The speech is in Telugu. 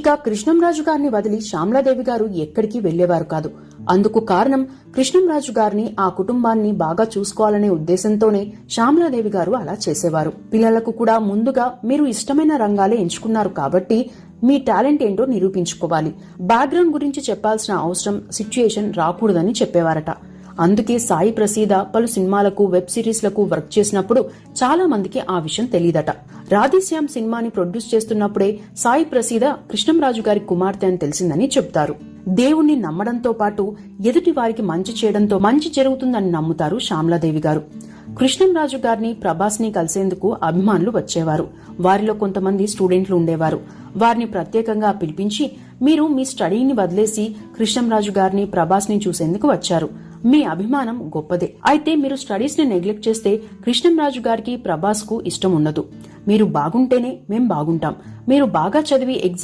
ఇక కృష్ణంరాజు గారిని వదిలి శ్యామలాదేవి గారు ఎక్కడికి వెళ్లేవారు కాదు. అందుకు కారణం కృష్ణంరాజు గారిని, ఆ కుటుంబాన్ని బాగా చూసుకోవాలనే ఉద్దేశంతోనే శ్యామలాదేవి గారు అలా చేసేవారు. పిల్లలకు కూడా ముందుగా మీరు ఇష్టమైన రంగాలే ఎంచుకున్నారు కాబట్టి మీ టాలెంట్ ఏంటో నిరూపించుకోవాలి, బ్యాక్గ్రౌండ్ గురించి చెప్పాల్సిన అవసరం, సిచ్యుయేషన్ రాకూడదని చెప్పేవారట. అందుకే సాయి ప్రసీద పలు సినిమాలకు, వెబ్ సిరీస్లకు వర్క్ చేసినప్పుడు చాలా మందికి ఆ విషయం తెలియదట. రాధేశ్యామ్ సినిమాని ప్రొడ్యూస్ చేస్తున్నప్పుడే సాయి ప్రసీద కృష్ణంరాజు గారి కుమార్తె అని తెలిసిందని చెప్తారు. దేవుణ్ణి నమ్మడంతో పాటు ఎదుటి వారికి మంచి చేయడంతో మంచి జరుగుతుందని నమ్ముతారు శ్యామలాదేవి గారు. కృష్ణంరాజు గారిని, ప్రభాస్ ని కలిసేందుకు అభిమానులు వచ్చేవారు. వారిలో కొంతమంది స్టూడెంట్లు ఉండేవారు. వారిని ప్రత్యేకంగా పిలిపించి, మీరు మీ స్టడీని వదిలేసి కృష్ణంరాజు గారిని, ప్రభాస్ ని చూసేందుకు వచ్చారు. మీ అభిమానం గొప్పదే. అయితే మీరు స్టడీస్ ని నెగ్లెక్ట్ చేస్తే కృష్ణంరాజు గారికి, ప్రభాస్ కు ఇష్టం ఉండదు. మీరు బాగుంటేనే మేం బాగుంటాం. మీరు బాగా చదివి ఎగ్జామ్